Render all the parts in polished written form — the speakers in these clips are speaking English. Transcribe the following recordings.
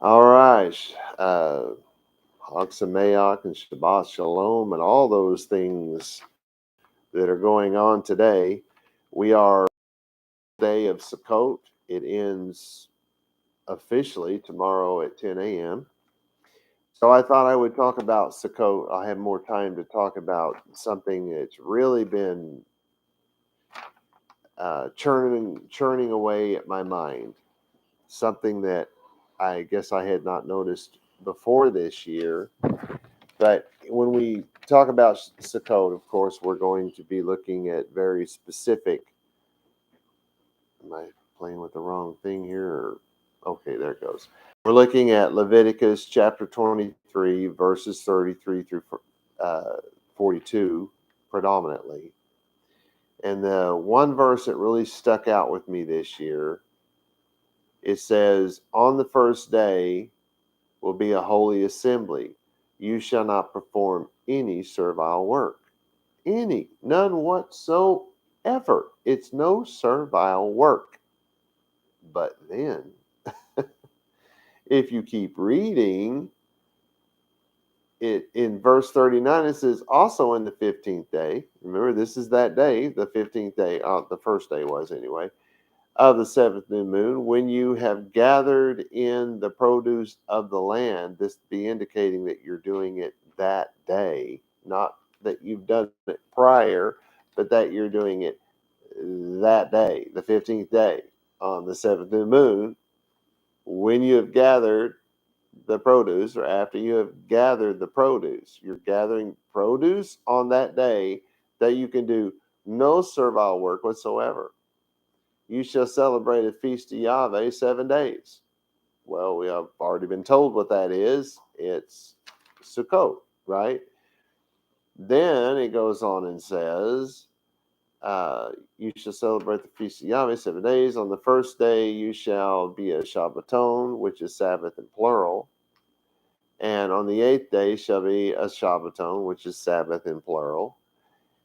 All right. Uh, Chag Sameach and Shabbat Shalom and all those things that are going on today. We are day of Sukkot. It ends officially tomorrow at 10 a.m. So I thought I would talk about Sukkot. I have more time to talk about something that's really been churning away at my mind. Something that I guess I had not noticed before this year. But when we talk about Sukkot, of course, we're going to be looking at very specific. Am I playing with the wrong thing here? Okay, there it goes. We're looking at Leviticus chapter 23, verses 33 through uh, 42, predominantly. And the one verse that really stuck out with me this year, it says, "On the first day will be a holy assembly. You shall not perform any servile work." None whatsoever. It's no servile work. But then, if you keep reading, it in verse 39, it says, "Also in the 15th day," remember this is that day, the 15th day, the first day was anyway, "of the seventh new moon, when you have gathered in the produce of the land," this be indicating that you're doing it that day, not that you've done it prior, but that you're doing it that day, the 15th day, on the seventh new moon, when you have gathered the produce, or after you have gathered the produce. You're gathering produce on that day, that you can do no servile work whatsoever. You shall celebrate a feast to Yahweh 7 days. Well, we have already been told what that is. It's Sukkot, right? Then it goes on and says, you shall celebrate the feast of Yahweh 7 days. On the first day you shall be a Shabbaton, which is Sabbath in plural. And on the 8th day shall be a Shabbaton, which is Sabbath in plural.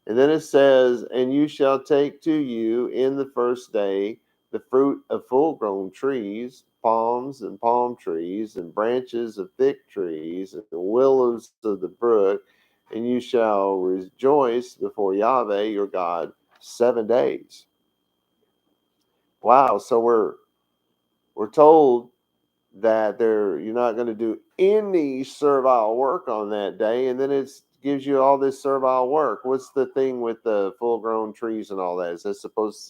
And then it says, "And you shall take to you in the first day the fruit of full-grown trees, palms and palm trees, and branches of thick trees, and willows of the brook, and you shall rejoice before Yahweh your God 7 days." Wow, so we're told that you're not going to do any servile work on that day, and then it gives you all this servile work. What's the thing with the full grown trees and all that? Is that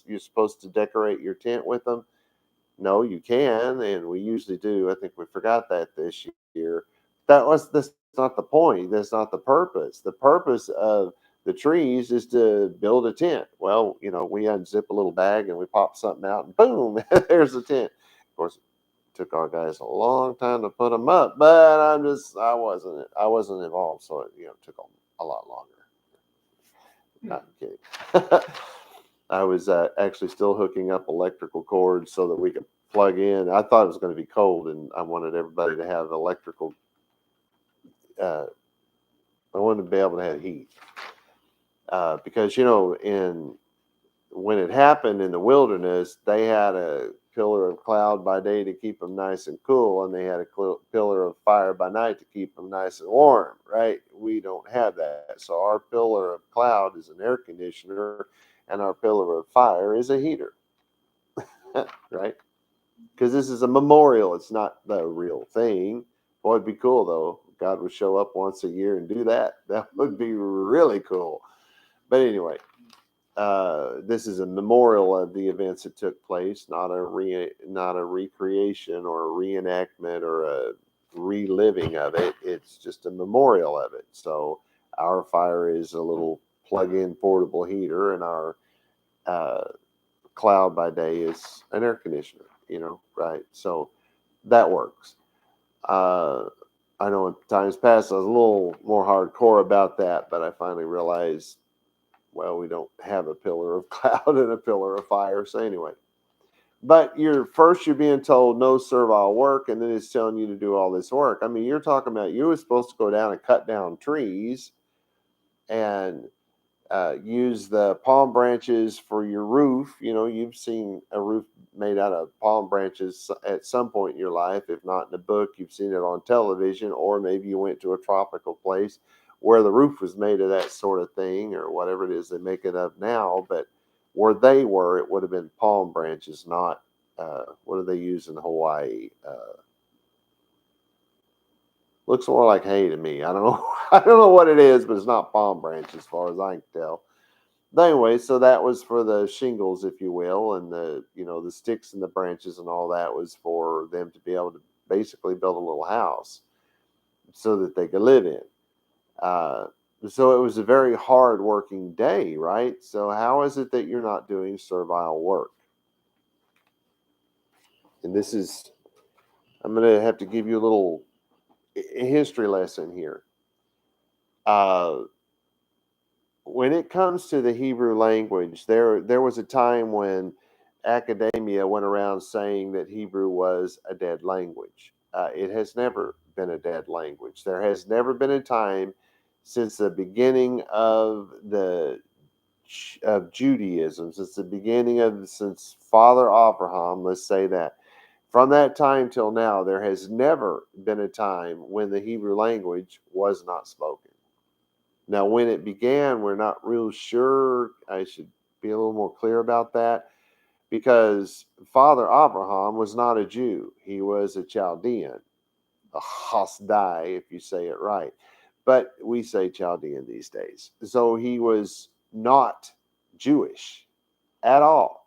you're supposed to decorate your tent with them? No, you can, and we usually do. I think we forgot that this year. That's not the point. That's not the purpose. The purpose of the trees is to build a tent. Well, we unzip a little bag and we pop something out, and boom, there's a tent. Of course, took our guys a long time to put them up, but I wasn't involved, so it took a lot longer. Not kidding. I was actually still hooking up electrical cords so that we could plug in. I thought it was going to be cold, and I wanted everybody to have electrical. Uh, I wanted to be able to have heat, because in when it happened in the wilderness, they had a pillar of cloud by day to keep them nice and cool, and they had a pillar of fire by night to keep them nice and warm, right? We don't have that. So our pillar of cloud is an air conditioner, and our pillar of fire is a heater, right? Because this is a memorial. It's not the real thing. Boy, it'd be cool, though. God would show up once a year and do that. That would be really cool. But anyway, this is a memorial of the events that took place, not a recreation or a reenactment or a reliving of it. It's just a memorial of it. So our fire is a little plug-in portable heater, and our uh, cloud by day is an air conditioner. Right? So that works. Uh, I know in times past I was a little more hardcore about that, but I finally realized, well, we don't have a pillar of cloud and a pillar of fire. So anyway, but you're being told no servile work, and then it's telling you to do all this work. I mean, you're talking about you were supposed to go down and cut down trees and use the palm branches for your roof. You've seen a roof made out of palm branches at some point in your life. If not in a book, you've seen it on television, or maybe you went to a tropical place where the roof was made of that sort of thing, or whatever it is they make it of now. But where they were, it would have been palm branches, not what do they use in Hawaii? Looks more like hay to me. I don't know. I don't know what it is, but it's not palm branch as far as I can tell. But anyway, so that was for the shingles, if you will, and the sticks and the branches and all that was for them to be able to basically build a little house so that they could live in. Uh, so it was a very hard working day, right? So how is it that you're not doing servile work? And this is, I'm going to have to give you a little history lesson here. Uh, when it comes to the Hebrew language, there was a time when academia went around saying that Hebrew was a dead language. It has never been a dead language. There has never been a time since the beginning of the of Judaism, since Father Abraham, let's say that. From that time till now, there has never been a time when the Hebrew language was not spoken. Now, when it began, we're not real sure. I should be a little more clear about that, because Father Abraham was not a Jew. He was a Chaldean, a Hasdai, if you say it right. But we say Chaldean these days. So he was not Jewish at all.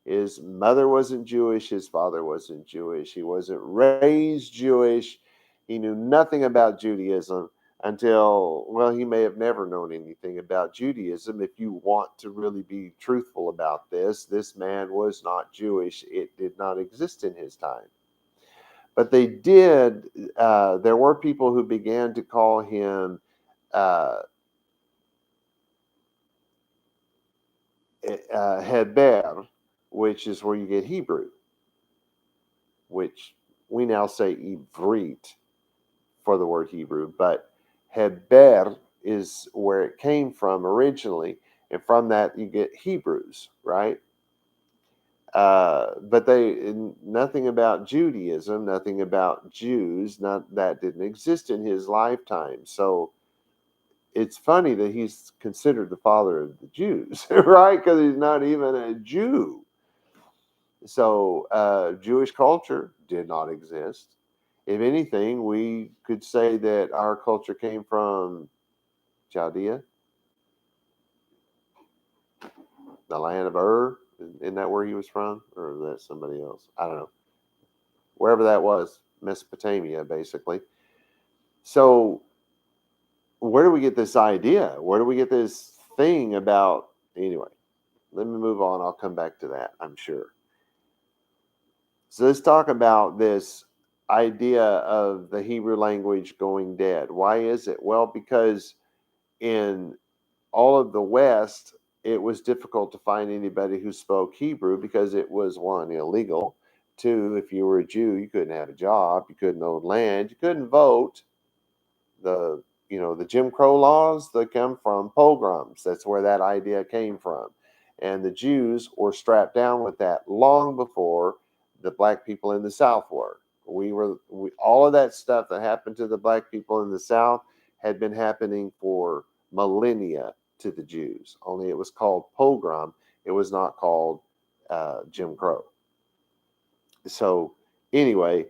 His mother wasn't Jewish. His father wasn't Jewish. He wasn't raised Jewish. He knew nothing about Judaism until, well, he may have never known anything about Judaism. If you want to really be truthful about this man was not Jewish. It did not exist in his time. But there were people who began to call him Heber, which is where you get Hebrew, which we now say Ivrit for the word Hebrew, but Heber is where it came from originally, and from that you get Hebrews, right? But nothing about Judaism, nothing about Jews, not that didn't exist in his lifetime. So it's funny that he's considered the father of the Jews, right? Because he's not even a Jew. So Jewish culture did not exist. If anything, we could say that our culture came from Chaldea, the land of Ur. Isn't that where he was from? Or is that somebody else? I don't know. Wherever that was, Mesopotamia, basically. So where do we get this idea? Where do we get this thing about? Anyway, let me move on. I'll come back to that, I'm sure. So let's talk about this idea of the Hebrew language going dead. Why is it? Well, because in all of the West, it was difficult to find anybody who spoke Hebrew because it was, one, illegal. Two, if you were a Jew, you couldn't have a job, you couldn't own land, you couldn't vote. The Jim Crow laws, they come from pogroms. That's where that idea came from. And the Jews were strapped down with that long before the black people in the South were. All of that stuff that happened to the black people in the South had been happening for millennia to the Jews. Only it was called pogrom. It was not called Jim Crow. So anyway,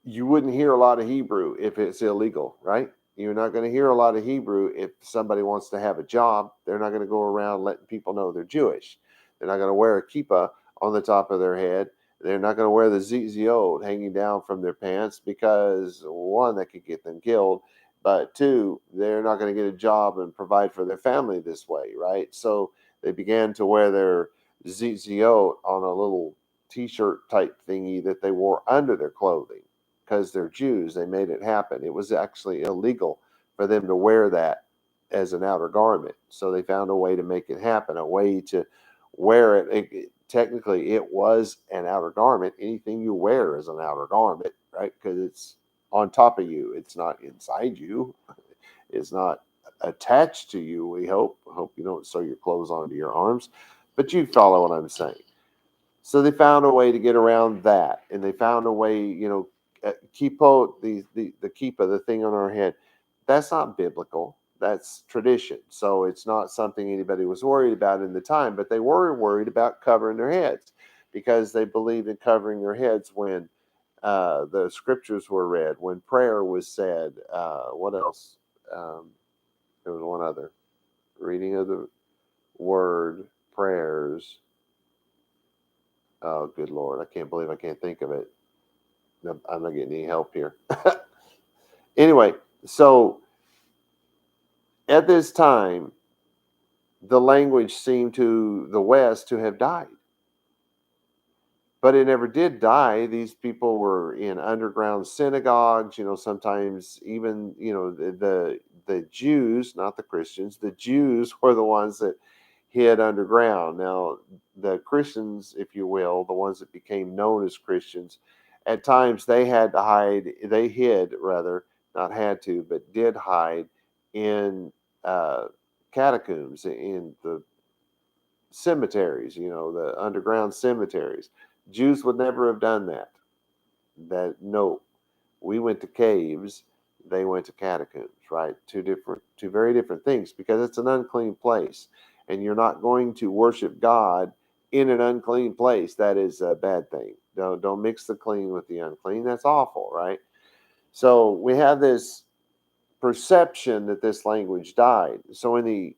you wouldn't hear a lot of Hebrew if it's illegal, right? You're not going to hear a lot of Hebrew if somebody wants to have a job. They're not going to go around letting people know they're Jewish. They're not going to wear a kippah on the top of their head. They're not going to wear the ziziot hanging down from their pants because, one, that could get them killed, but two, they're not going to get a job and provide for their family this way, right? So they began to wear their ziziot on a little t-shirt type thingy that they wore under their clothing. Because they're Jews, they made it happen. It was actually illegal for them to wear that as an outer garment. So they found a way to make it happen, a way to wear it. Technically, it was an outer garment. Anything you wear is an outer garment, right? Because it's on top of you. It's not inside you. It's not attached to you. We hope. Hope you don't sew your clothes onto your arms, but you follow what I'm saying. So they found a way to get around that, and they found a way, kippah, the kippah, the thing on our head. That's not biblical. That's tradition. So it's not something anybody was worried about in the time, but they were worried about covering their heads because they believed in covering their heads when the scriptures were read, when prayer was said. What else? Um, there was one other reading of the word, prayers. Oh, good Lord. I can't believe I can't think of it. I'm not getting any help here. Anyway, so at this time, the language seemed to the West to have died. But it never did die. These people were in underground synagogues, sometimes even, the Jews, not the Christians, the Jews were the ones that hid underground. Now, the Christians, if you will, the ones that became known as Christians, at times they had to hide, they hid rather, not had to, but did hide in catacombs, in the cemeteries, the underground cemeteries. Jews would never have done that. No, we went to caves, they went to catacombs, right? Two very different things, because it's an unclean place, and you're not going to worship God in an unclean place. That is a bad thing. Don't mix the clean with the unclean. That's awful, right? So we have this perception that this language died. So in the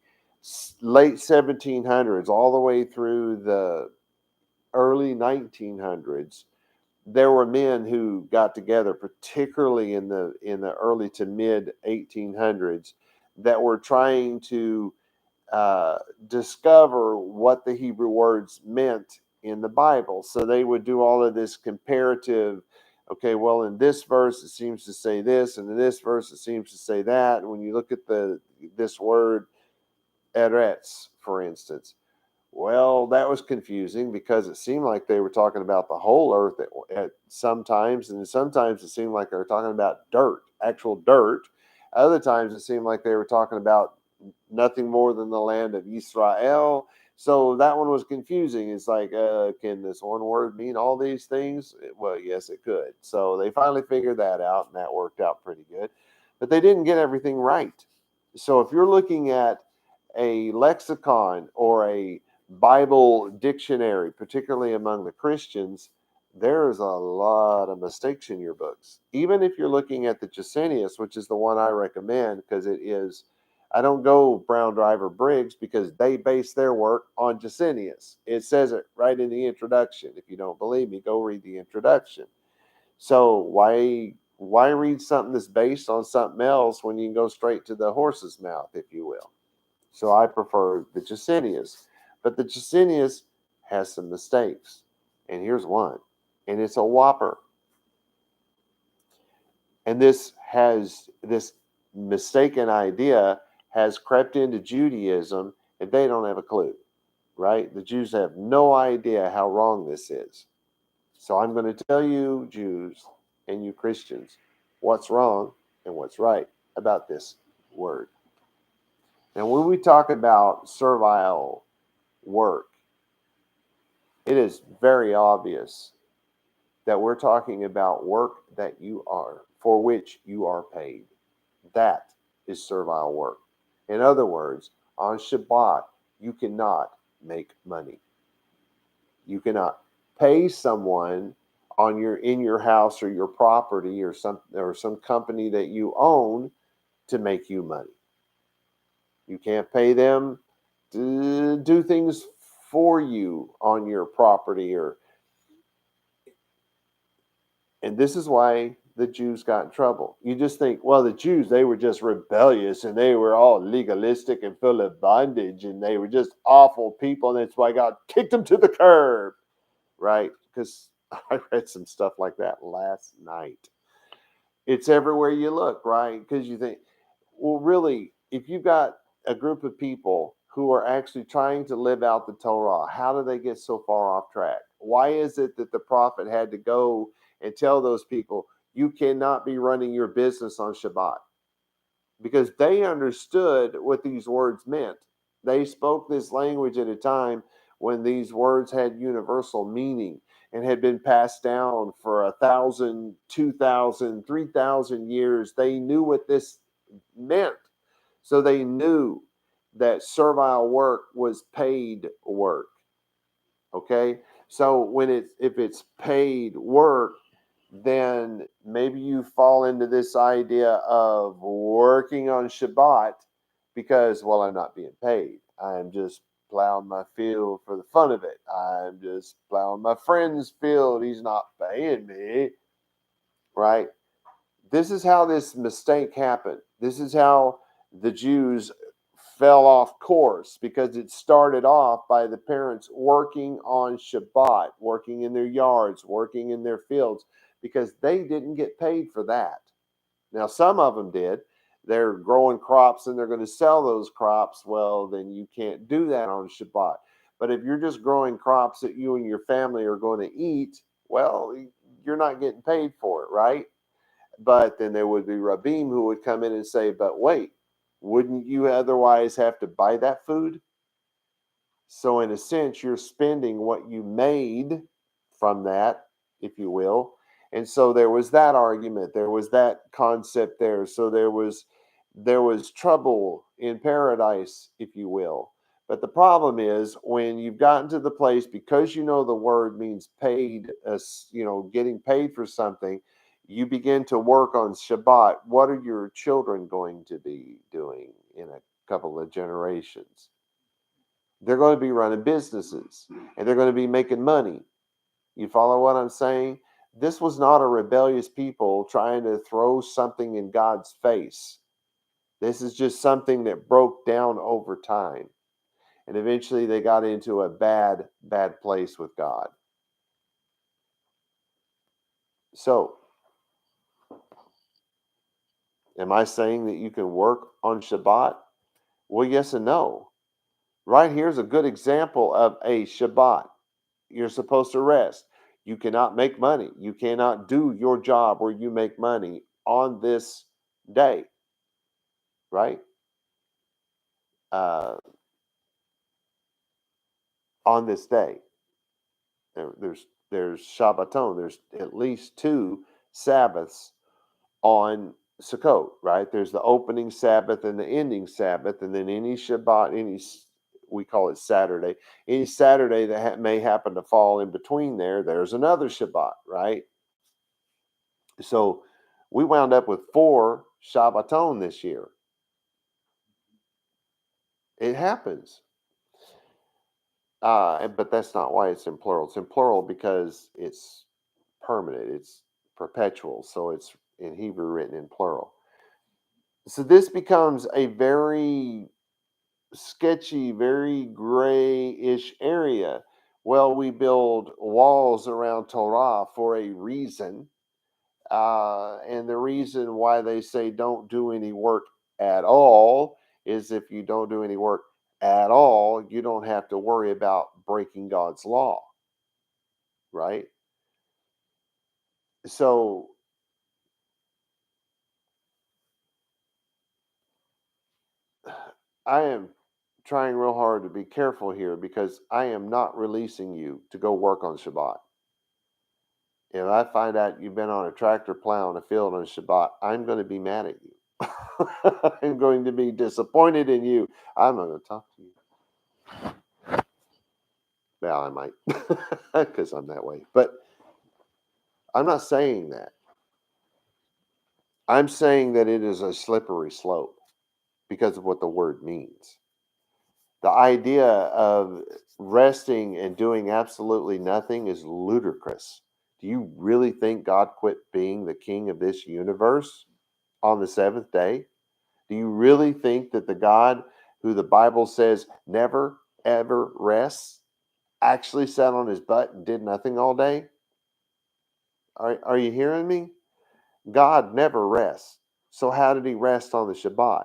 late 1700s, all the way through the early 1900s, there were men who got together, particularly in the early to mid 1800s, that were trying to uh, discover what the Hebrew words meant in the Bible. So they would do all of this comparative. Okay, well, in this verse it seems to say this, and in this verse it seems to say that. And when you look at this word eretz, for instance, well, that was confusing because it seemed like they were talking about the whole earth at sometimes, and sometimes it seemed like they were talking about dirt, actual dirt. Other times it seemed like they were talking about nothing more than the land of Israel. So that one was confusing. It's like, can this one word mean all these things? Well, yes, it could. So they finally figured that out, and that worked out pretty good. But they didn't get everything right. So if you're looking at a lexicon or a Bible dictionary, particularly among the Christians, there's a lot of mistakes in your books. Even if you're looking at the Gesenius, which is the one I recommend, because it is, I don't go Brown Driver Briggs because they base their work on Gesenius. It says it right in the introduction. If you don't believe me, go read the introduction. So why read something that's based on something else when you can go straight to the horse's mouth, if you will? So I prefer the Gesenius. But the Gesenius has some mistakes. And here's one. And it's a whopper. And this mistaken idea has crept into Judaism, and they don't have a clue, right? The Jews have no idea how wrong this is. So I'm going to tell you, Jews and you Christians, what's wrong and what's right about this word. Now, when we talk about servile work, it is very obvious that we're talking about work that you are, for which you are paid. That is servile work. In other words, on Shabbat, you cannot make money. You cannot pay someone in your house or your property or some company that you own to make you money. You can't pay them to do things for you on your property. And this is why the Jews got in trouble. You just think, well, the Jews, they were just rebellious and they were all legalistic and full of bondage and they were just awful people. And that's why God kicked them to the curb, right? Because I read some stuff like that last night. It's everywhere you look, right? Because you think, well, really, if you've got a group of people who are actually trying to live out the Torah, how do they get so far off track? Why is it that the prophet had to go and tell those people, you cannot be running your business on Shabbat? because they understood what these words meant. They spoke this language at a time when these words had universal meaning and had been passed down for 1,000, 2,000, 3,000 years. They knew what this meant. So they knew that servile work was paid work. Okay? So if it's paid work, then maybe you fall into this idea of working on Shabbat because, well, I'm not being paid. I'm just plowing my field for the fun of it. I'm just plowing my friend's field. He's not paying me, right? This is how this mistake happened. This is how the Jews fell off course, because it started off by the parents working on Shabbat, working in their yards, working in their fields, because they didn't get paid for that. Now, some of them did. They're growing crops and they're going to sell those crops. Well, then you can't do that on Shabbat. But if you're just growing crops that you and your family are going to eat, well, you're not getting paid for it, right? But then there would be Rabbim who would come in and say, but wait, wouldn't you otherwise have to buy that food? So in a sense, you're spending what you made from that, if you will. And so there was that argument. There was that concept there. So there was trouble in paradise, if you will. But the problem is when you've gotten to the place, because you know the word means paid, getting paid for something, you begin to work on Shabbat. What are your children going to be doing in a couple of generations? They're going to be running businesses and they're going to be making money. You follow what I'm saying? This was not a rebellious people trying to throw something in God's face. This is just something that broke down over time. And eventually they got into a bad, bad place with God. So, am I saying that you can work on Shabbat? Well, yes and no. Right here's a good example of a Shabbat. You're supposed to rest. You cannot make money. You cannot do your job where you make money on this day, right? Uh, on this day, there's Shabbaton. There's at least two Sabbaths on Sukkot, right? There's the opening Sabbath and the ending Sabbath, and then any Shabbat, we call it Saturday. Any Saturday that may happen to fall in between there's another Shabbat, right? So we wound up with 4 Shabbaton this year. It happens. But that's not why it's in plural. It's in plural because it's permanent, it's perpetual. So it's in Hebrew written in plural. So this becomes a very sketchy, very gray-ish area. Well, we build walls around Torah for a reason. And the reason why they say don't do any work at all is if you don't do any work at all, you don't have to worry about breaking God's law, right? So I am trying real hard to be careful here because I am not releasing you to go work on Shabbat. If I find out you've been on a tractor plowing a field on Shabbat, I'm going to be mad at you. I'm going to be disappointed in you. I'm not going to talk to you. Well, I might, because I'm that way. But I'm not saying that. I'm saying that it is a slippery slope because of what the word means. The idea of resting and doing absolutely nothing is ludicrous. Do you really think God quit being the king of this universe on the seventh day? Do you really think that the God who the Bible says never, ever rests actually sat on his butt and did nothing all day? Are you hearing me? God never rests. So, how did he rest on the Shabbat?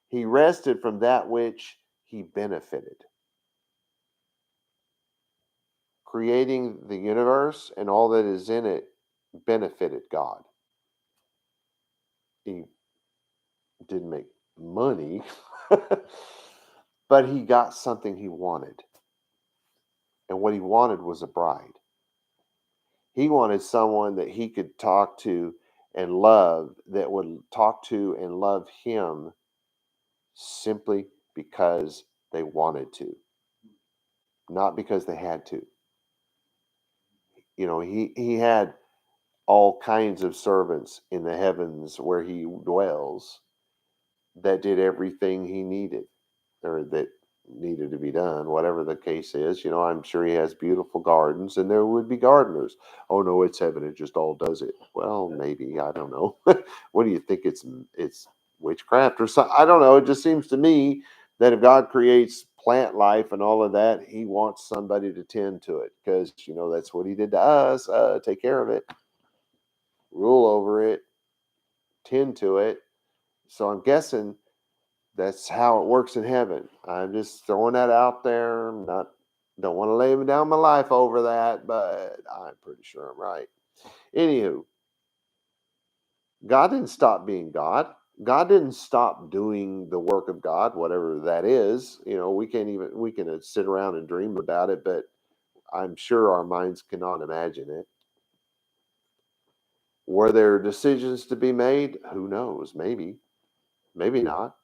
He rested from that which he benefited. Creating the universe and all that is in it benefited God. He didn't make money, but he got something he wanted. And what he wanted was a bride. He wanted someone that he could talk to and love, that would talk to and love him simply because they wanted to, not because they had to. He had all kinds of servants in the heavens where he dwells that did everything he needed, or that needed to be done, whatever the case is. I'm sure he has beautiful gardens, and there would be gardeners. Oh no, it's heaven, it just all does it. Well, maybe, I don't know. What do you think? It's witchcraft or something? I don't know. It just seems to me that if God creates plant life and all of that, he wants somebody to tend to it, because that's what he did to us. Take care of it, rule over it, tend to it. So I'm guessing that's how it works in heaven. I'm just throwing that out there. Don't want to lay down my life over that, but I'm pretty sure I'm right. Anywho, God didn't stop being God. God didn't stop doing the work of God, whatever that is. We can sit around and dream about it, but I'm sure our minds cannot imagine it. Were there decisions to be made? Who knows? Maybe, maybe not.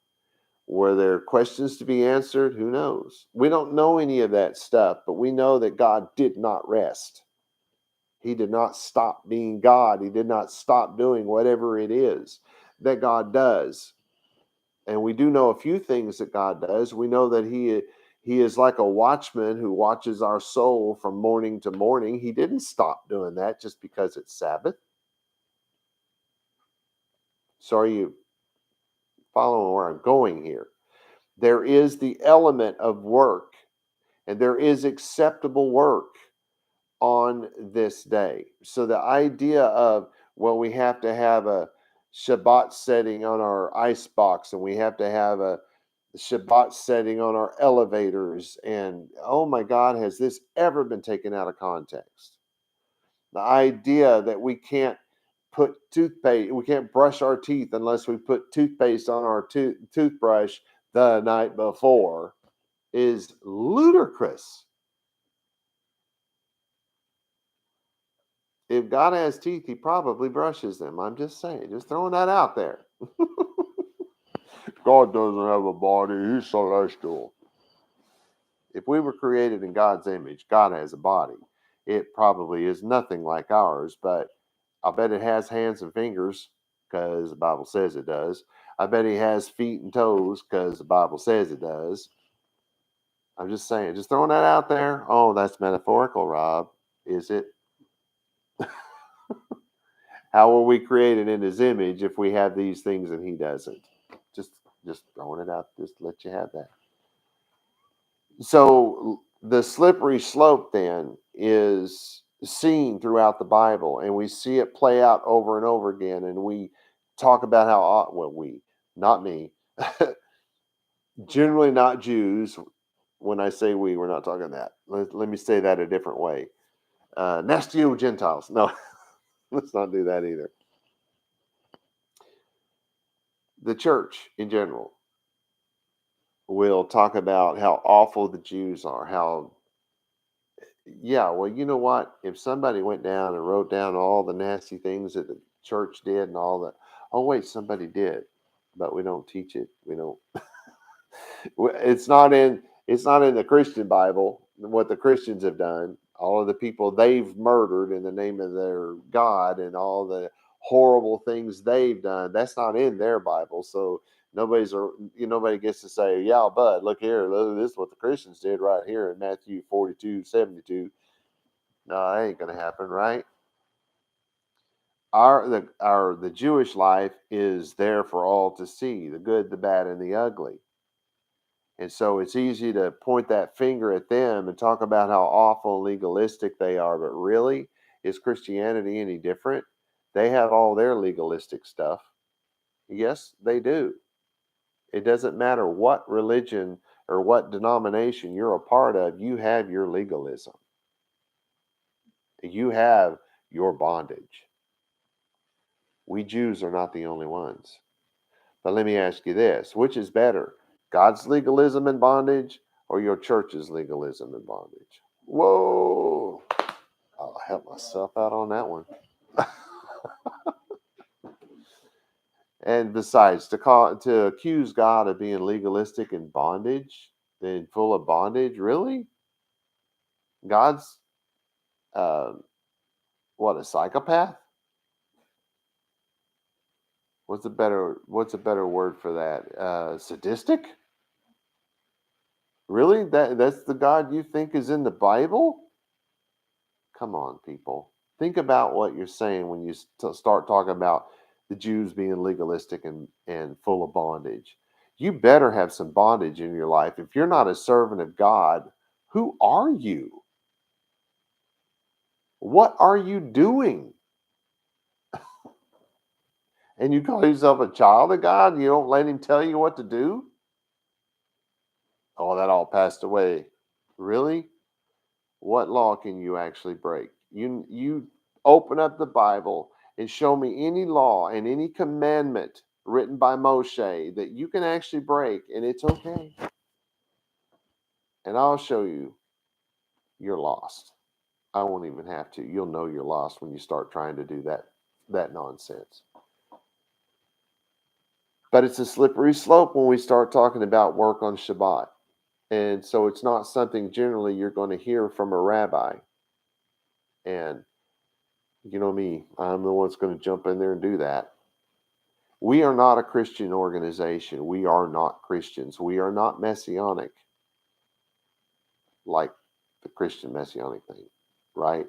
Were there questions to be answered? Who knows? We don't know any of that stuff, but we know that God did not rest. He did not stop being God. He did not stop doing whatever it is that God does. And we do know a few things that God does. We know that he is like a watchman who watches our soul from morning to morning. He didn't stop doing that just because it's Sabbath. So are you following where I'm going here? There is the element of work, and there is acceptable work on this day. So the idea of, well, we have to have a Shabbat setting on our ice box, and we have to have a Shabbat setting on our elevators, and oh my God, has this ever been taken out of context? The idea that we can't we can't brush our teeth unless we put toothpaste on our toothbrush the night before is ludicrous. If God has teeth, he probably brushes them. I'm just saying, just throwing that out there. God doesn't have a body, he's celestial. If we were created in God's image, God has a body. It probably is nothing like ours, but I bet it has hands and fingers because the Bible says it does. I bet he has feet and toes because the Bible says it does. I'm just saying, just throwing that out there. Oh, that's metaphorical, Rob. Is it? How were we created in his image if we have these things and he doesn't? Just just throwing it out, just to let you have that. So the slippery slope then is seen throughout the Bible, and we see it play out over and over again. And we talk about how, well, not me, generally not Jews. When I say we, we're not talking that. Let me say that a different way. Nasty Gentiles. No, let's not do that either. The church in general will talk about how awful the Jews are, how, yeah, well, you know what? If somebody went down and wrote down all the nasty things that the church did and all that, oh, wait, somebody did, but we don't teach it. We don't, it's not in the Christian Bible, what the Christians have done, all of the people they've murdered in the name of their God and all the horrible things they've done. That's not in their Bible. So nobody gets to say, yeah, bud, look here, look, this is what the Christians did right here in Matthew 42:72. No, that ain't gonna happen, right? The Jewish life is there for all to see, the good, the bad, and the ugly. And so it's easy to point that finger at them and talk about how awful legalistic they are. But really, is Christianity any different? They have all their legalistic stuff. Yes, they do. It doesn't matter what religion or what denomination you're a part of, you have your legalism. You have your bondage. We Jews are not the only ones. But let me ask you this, which is better? God's legalism and bondage or your church's legalism and bondage? Whoa. I'll help myself out on that one. And besides, to accuse God of being legalistic and bondage, and full of bondage, really? God's uh, what, a psychopath? What's a better word for that? Sadistic? Really? That's the God you think is in the Bible? Come on, people. Think about what you're saying when you start talking about the Jews being legalistic and full of bondage. You better have some bondage in your life. If you're not a servant of God, who are you? What are you doing? And you call yourself a child of God and you don't let him tell you what to do? Oh, that all passed away. Really? What law can you actually break? You open up the Bible and show me any law and any commandment written by Moshe that you can actually break, and it's okay. And I'll show you you're lost. I won't even have to. You'll know you're lost when you start trying to do that nonsense. But it's a slippery slope when we start talking about work on Shabbat. And so it's not something generally you're going to hear from a rabbi. And you know me, I'm the one that's going to jump in there and do that. We are not a Christian organization. We are not Christians. We are not messianic, like the Christian messianic thing, right?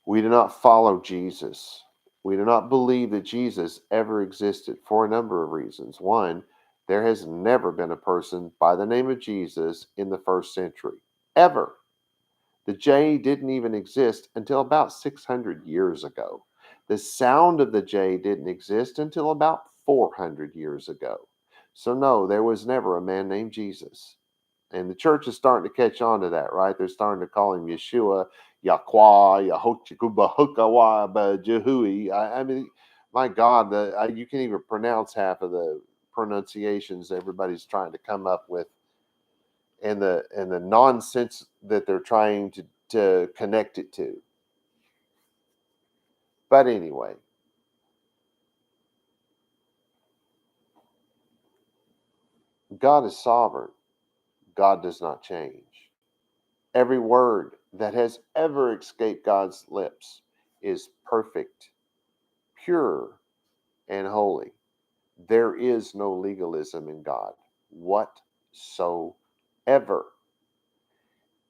We do not follow Jesus. We do not believe that Jesus ever existed for a number of reasons. One, there has never been a person by the name of Jesus in the first century, ever. The J didn't even exist until about 600 years ago. The sound of the J didn't exist until about 400 years ago. So, no, there was never a man named Jesus. And the church is starting to catch on to that, right? They're starting to call him Yeshua, Yahweh, Yahochikubahukawa, Jehui. I mean, my God, you can't even pronounce half of the pronunciations everybody's trying to come up with, and the nonsense that they're trying to connect it to. But anyway, God is sovereign. God does not change. Every word that has ever escaped God's lips is perfect, pure, and holy. There is no legalism in God whatsoever.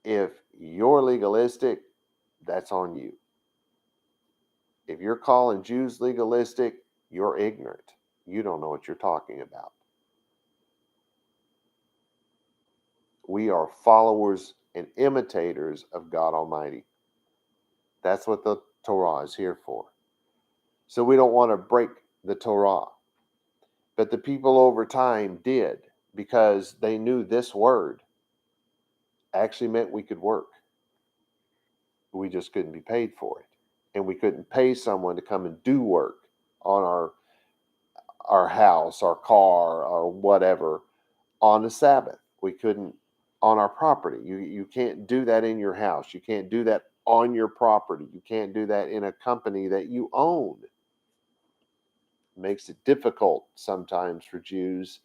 If you're legalistic, that's on you. If you're calling Jews legalistic, you're ignorant. You don't know what you're talking about. We are followers and imitators of God Almighty. That's what the Torah is here for. So we don't want to break the Torah. But the people over time did, because they knew this word actually meant we could work. We just couldn't be paid for it. And we couldn't pay someone to come and do work on our house, our car, or whatever on the Sabbath. We couldn't on our property. You can't do that in your house. You can't do that on your property. You can't do that in a company that you own. It makes it difficult sometimes for Jews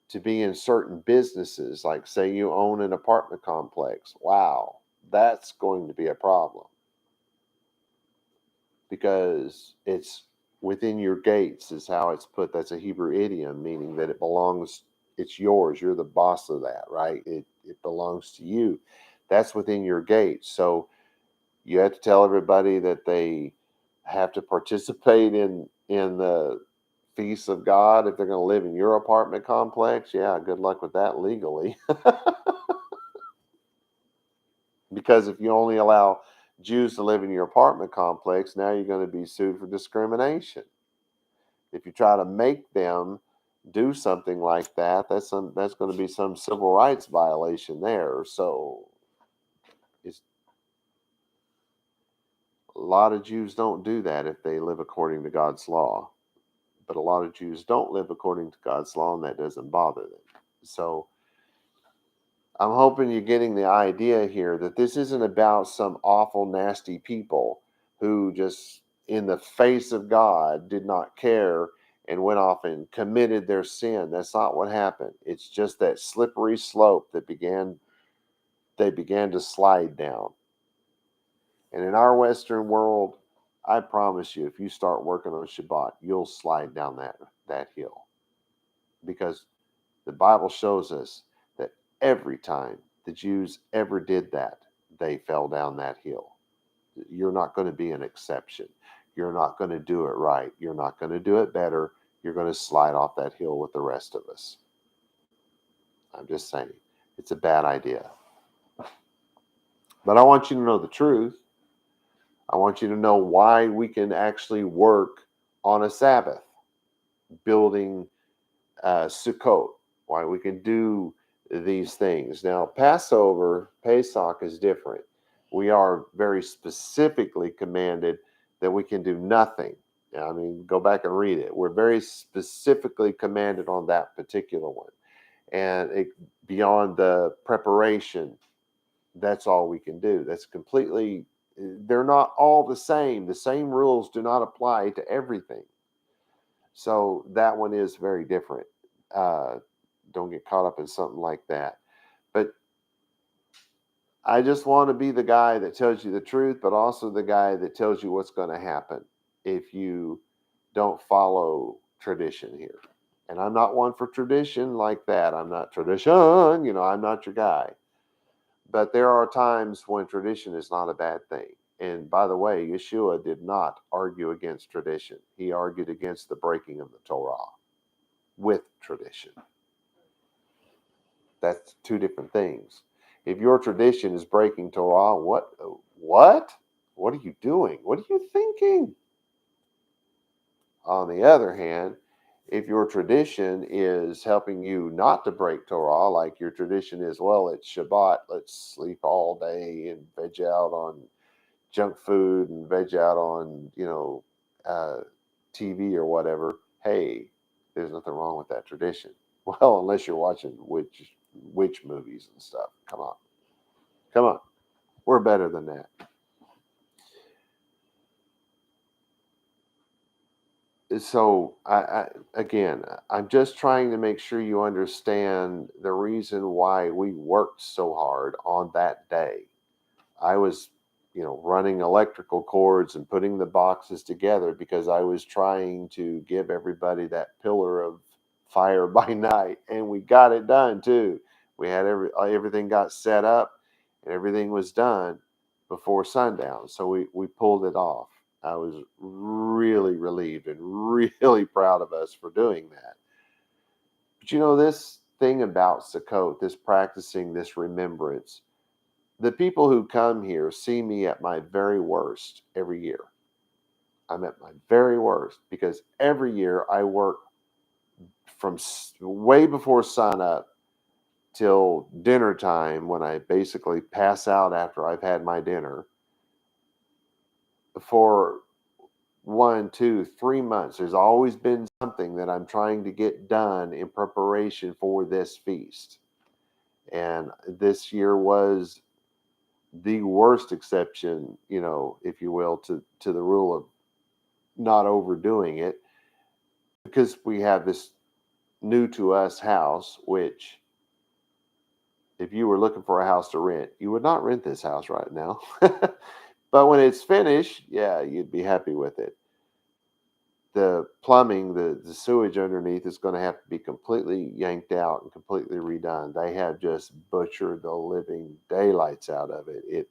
to be in certain businesses, like say you own an apartment complex. Wow, that's going to be a problem, because it's within your gates is how it's put. That's a Hebrew idiom, meaning that it belongs, it's yours. You're the boss of that, right? It belongs to you. That's within your gates. So you have to tell everybody that they have to participate in the feasts of God if they're going to live in your apartment complex. Yeah, good luck with that legally. Because if you only allow Jews to live in your apartment complex, now you're going to be sued for discrimination. If you try to make them do something like that, that's going to be some civil rights violation there. So it's a lot of Jews don't do that if they live according to God's law. but a lot of Jews don't live according to God's law, and that doesn't bother them. So I'm hoping you're getting the idea here that this isn't about some awful, nasty people who just, in the face of God, did not care and went off and committed their sin. That's not what happened. It's just that slippery slope that they began to slide down. And in our Western world, I promise you, if you start working on Shabbat, you'll slide down that hill. Because the Bible shows us that every time the Jews ever did that, they fell down that hill. You're not going to be an exception. You're not going to do it right. You're not going to do it better. You're going to slide off that hill with the rest of us. I'm just saying, it's a bad idea. But I want you to know the truth. I want you to know why we can actually work on a Sabbath, building Sukot, why we can do these things. Now, Passover, Pesach is different. We are very specifically commanded that we can do nothing. I mean, go back and read it. We're very specifically commanded on that particular one. And beyond the preparation, that's all we can do. That's completely, they're not all the same. The same rules do not apply to everything. So that one is very different. Don't get caught up in something like that. But I just want to be the guy that tells you the truth, but also the guy that tells you what's going to happen if you don't follow tradition here. And I'm not one for tradition like that. I'm not tradition, I'm not your guy. But there are times when tradition is not a bad thing. And by the way, Yeshua did not argue against tradition. He argued against the breaking of the Torah with tradition. That's two different things. If your tradition is breaking Torah, what? What are you doing? What are you thinking? On the other hand, if your tradition is helping you not to break Torah, like your tradition is, well, it's Shabbat, let's sleep all day and veg out on junk food and veg out on, TV or whatever. Hey, there's nothing wrong with that tradition. Well, unless you're watching witch movies and stuff. Come on. We're better than that. So I'm just trying to make sure you understand the reason why we worked so hard on that day. I was, running electrical cords and putting the boxes together because I was trying to give everybody that pillar of fire by night, and we got it done too. We had everything got set up and everything was done before sundown, so we pulled it off. I was really relieved and really proud of us for doing that. But this thing about Sukkot, this practicing, this remembrance, the people who come here see me at my very worst every year. I'm at my very worst because every year I work from way before sun up till dinner time, when I basically pass out after I've had my dinner, for 1, 2, 3 months. There's always been something that I'm trying to get done in preparation for this feast. And this year was the worst exception, if you will, to the rule of not overdoing it, because we have this new to us house, which, if you were looking for a house to rent, you would not rent this house right now. But when it's finished, yeah, you'd be happy with it. The plumbing, the sewage underneath is going to have to be completely yanked out and completely redone. They have just butchered the living daylights out of it.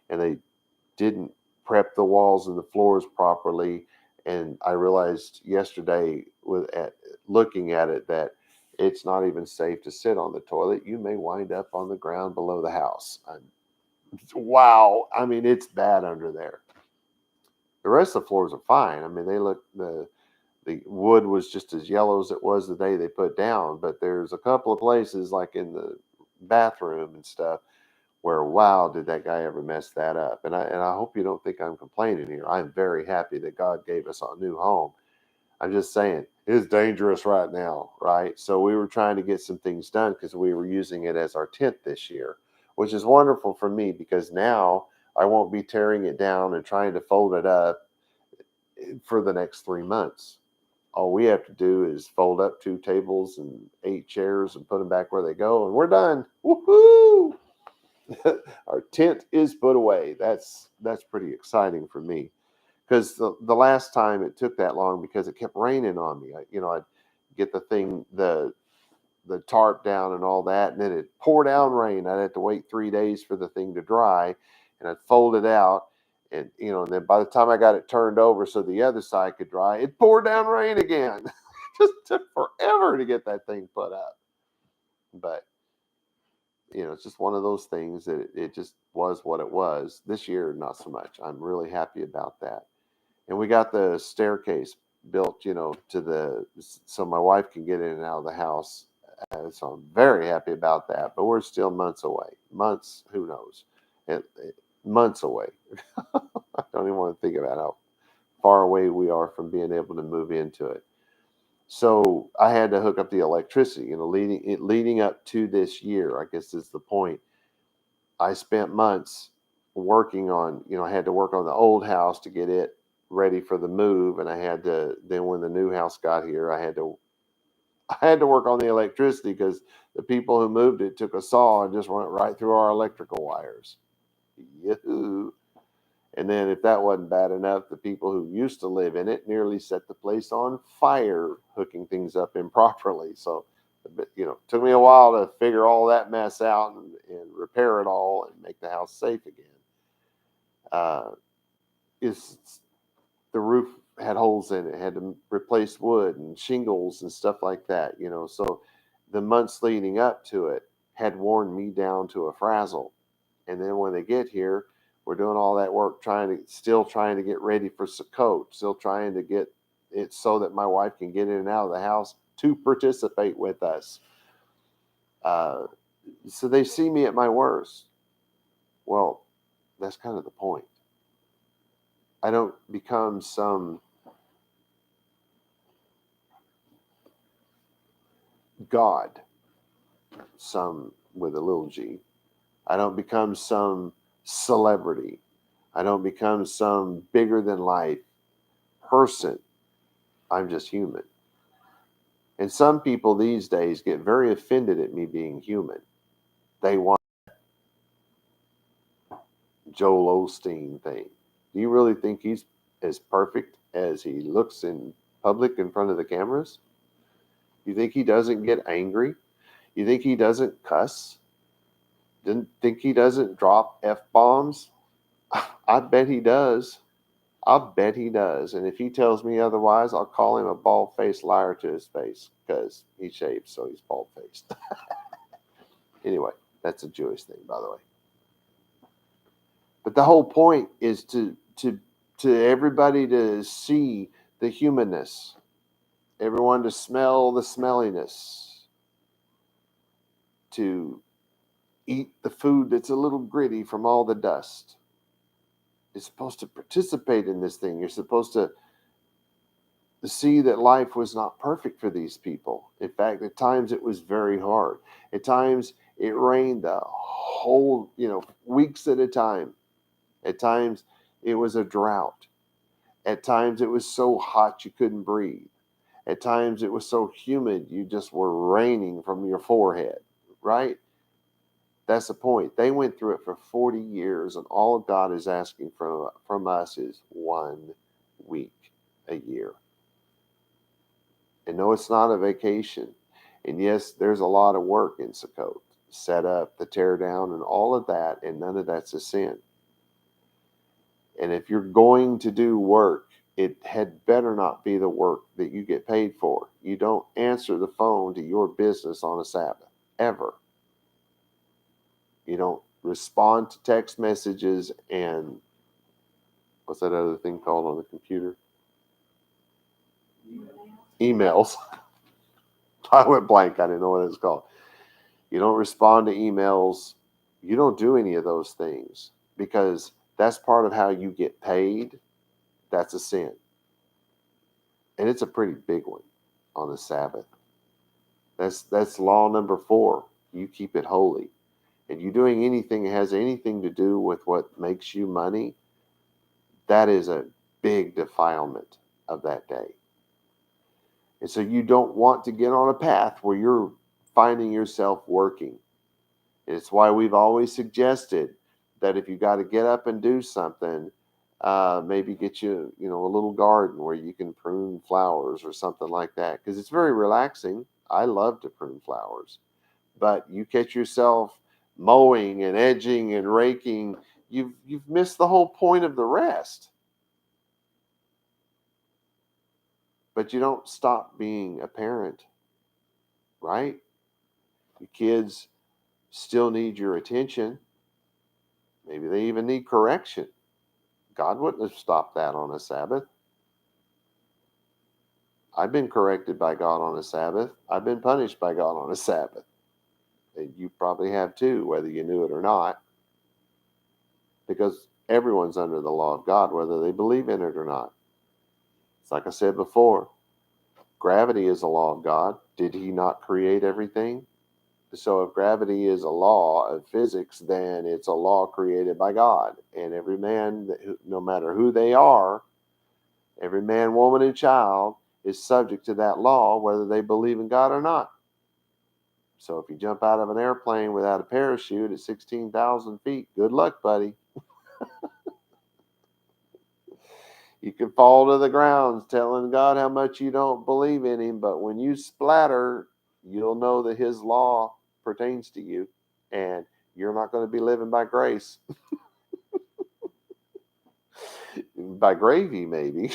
And they didn't prep the walls and the floors properly. And I realized yesterday, looking at it, that it's not even safe to sit on the toilet. You may wind up on the ground below the house. Wow. I mean, it's bad under there. The rest of the floors are fine. I mean, the wood was just as yellow as it was the day they put down, but there's a couple of places, like in the bathroom and stuff, where, wow, did that guy ever mess that up? And I hope you don't think I'm complaining here. I'm very happy that God gave us a new home. I'm just saying, is dangerous right now, right? So we were trying to get some things done because we were using it as our tent this year, which is wonderful for me because now I won't be tearing it down and trying to fold it up for the next 3 months. All we have to do is fold up 2 tables and 8 chairs and put them back where they go, and we're done. Woohoo! Our tent is put away. That's pretty exciting for me because the last time it took that long because it kept raining on me. I'd get the tarp down and all that, and then it pour down rain. I'd have to wait 3 days for the thing to dry, and I'd fold it out, and then by the time I got it turned over so the other side could dry, it poured down rain again. It just took forever to get that thing put up, but it's just one of those things that it just was what it was. This year, not so much. I'm really happy about that. And we got the staircase built, so my wife can get in and out of the house. So I'm very happy about that. But we're still months away. Months, who knows? Months away. I don't even want to think about how far away we are from being able to move into it. So I had to hook up the electricity, leading up to this year, I guess is the point. I spent months working on, I had to work on the old house to get it ready for the move. And then when the new house got here, I had to work on the electricity because the people who moved it took a saw and just went right through our electrical wires. Yahoo! And then if that wasn't bad enough, the people who used to live in it nearly set the place on fire, hooking things up improperly. So, it took me a while to figure all that mess out and repair it all and make the house safe again. Is the roof had holes in it, had to replace wood and shingles and stuff like that, So the months leading up to it had worn me down to a frazzle. And then when they get here, we're doing all that work, still trying to get ready for Sukot, still trying to get it so that my wife can get in and out of the house to participate with us. So they see me at my worst. Well, that's kind of the point. I don't become some God, some with a little g. I don't become some celebrity. I don't become some bigger than life person. I'm just human. And some people these days get very offended at me being human. They want Joel Osteen thing. Do you really think he's as perfect as he looks in public in front of the cameras? You think he doesn't get angry? You think he doesn't cuss? Didn't think he doesn't drop F-bombs? I bet he does. I'll bet he does. And if he tells me otherwise, I'll call him a bald-faced liar to his face because he shaves, so he's bald-faced. Anyway, that's a Jewish thing, by the way. But the whole point is to everybody to see the humanness, everyone to smell the smelliness, to eat the food that's a little gritty from all the dust. You're supposed to participate in this thing. You're supposed to see that life was not perfect for these people. In fact, at times it was very hard. At times it rained the whole, weeks at a time. At times it was a drought. At times it was so hot you couldn't breathe. At times it was so humid you just were raining from your forehead, right? That's the point. They went through it for 40 years, and all of God is asking from us is 1 week a year. And no, it's not a vacation. And yes, there's a lot of work in Sukot. Set up, the tear down, and all of that, and none of that's a sin. And if you're going to do work, it had better not be the work that you get paid for. You don't answer the phone to your business on a Sabbath, ever. You don't respond to text messages and what's that other thing called on the computer? Emails. I went blank. I didn't know what it was called. You don't respond to emails. You don't do any of those things because that's part of how you get paid. That's a sin. And it's a pretty big one. on the Sabbath. That's law number 4. You keep it holy. And you doing anything that has anything to do with what makes you money, that is a big defilement of that day. And so you don't want to get on a path where you're finding yourself working. It's why we've always suggested that if you got to get up and do something, maybe get you, a little garden where you can prune flowers or something like that, because it's very relaxing. I love to prune flowers, but you catch yourself mowing and edging and raking, you've missed the whole point of the rest. But you don't stop being a parent, right? Your kids still need your attention. Maybe they even need correction. God wouldn't have stopped that on a Sabbath. I've been corrected by God on a Sabbath. I've been punished by God on a Sabbath. And you probably have too, whether you knew it or not. Because everyone's under the law of God, whether they believe in it or not. It's like I said before, gravity is a law of God. Did he not create everything? So if gravity is a law of physics, then it's a law created by God. And every man, no matter who they are, every man, woman, and child is subject to that law, whether they believe in God or not. So if you jump out of an airplane without a parachute at 16,000 feet, good luck, buddy. You can fall to the ground telling God how much you don't believe in him, but when you splatter, you'll know that his law pertains to you, and you're not going to be living by grace. By gravy, maybe.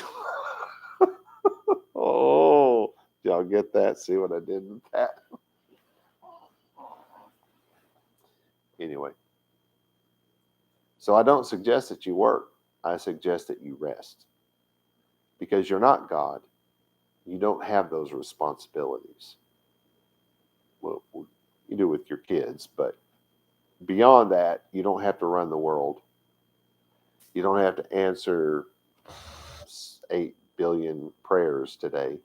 Oh, y'all get that? See what I did with that? Anyway, so I don't suggest that you work. I suggest that you rest. Because you're not God. You don't have those responsibilities. Well, you do with your kids, but beyond that, you don't have to run the world. You don't have to answer 8 billion prayers today.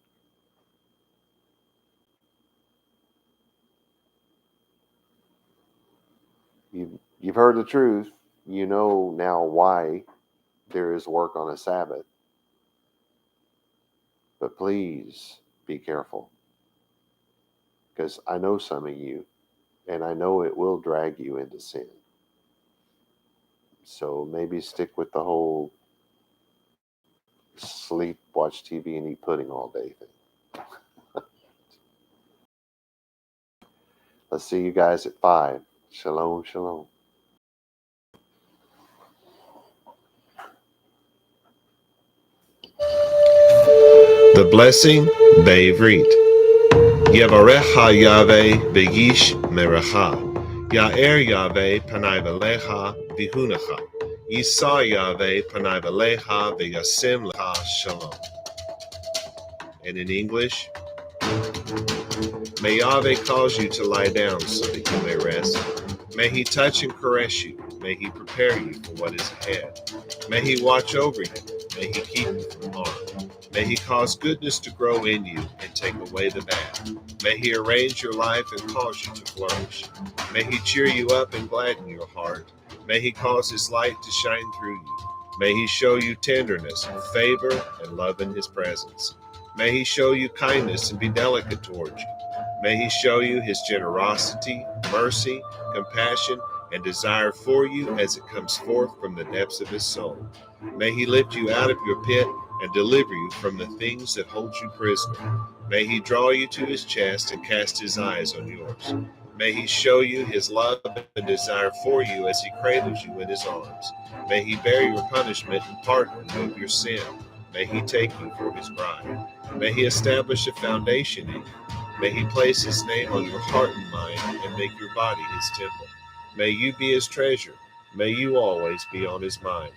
You've heard the truth. You know now why there is work on a Sabbath. But please be careful. Because I know some of you, and I know it will drag you into sin. So maybe stick with the whole sleep, watch TV, and eat pudding all day thing. Let's see you guys at 5. Shalom, shalom. The blessing, Be'ivrit. Yevarecha Yahweh beyish meracha. Ya'er Yahweh panai v'lecha vihunacha. Yisa Yahweh panai v'lecha v'yasim lecha shalom. And in English, may Yahweh cause you to lie down so that you may rest. May he touch and caress you. May he prepare you for what is ahead. May he watch over you. May he keep you from harm. May he cause goodness to grow in you and take away the bad. May he arrange your life and cause you to flourish. May he cheer you up and gladden your heart. May he cause his light to shine through you. May he show you tenderness and favor and love in his presence. May he show you kindness and be delicate towards you. May he show you his generosity, mercy, compassion, and desire for you as it comes forth from the depths of his soul. May he lift you out of your pit and deliver you from the things that hold you prisoner. May he draw you to his chest and cast his eyes on yours. May he show you his love and desire for you as he cradles you in his arms. May he bear your punishment and pardon you of your sin. May he take you for his bride. May he establish a foundation in you. May he place his name on your heart and mind and make your body his temple. May you be his treasure. May you always be on his mind.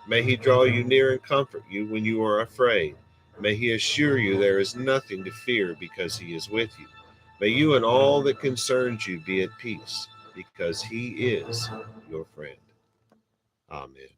May he draw you near and comfort you when you are afraid. May he assure you there is nothing to fear because he is with you. May you and all that concerns you be at peace because he is your friend. Amen.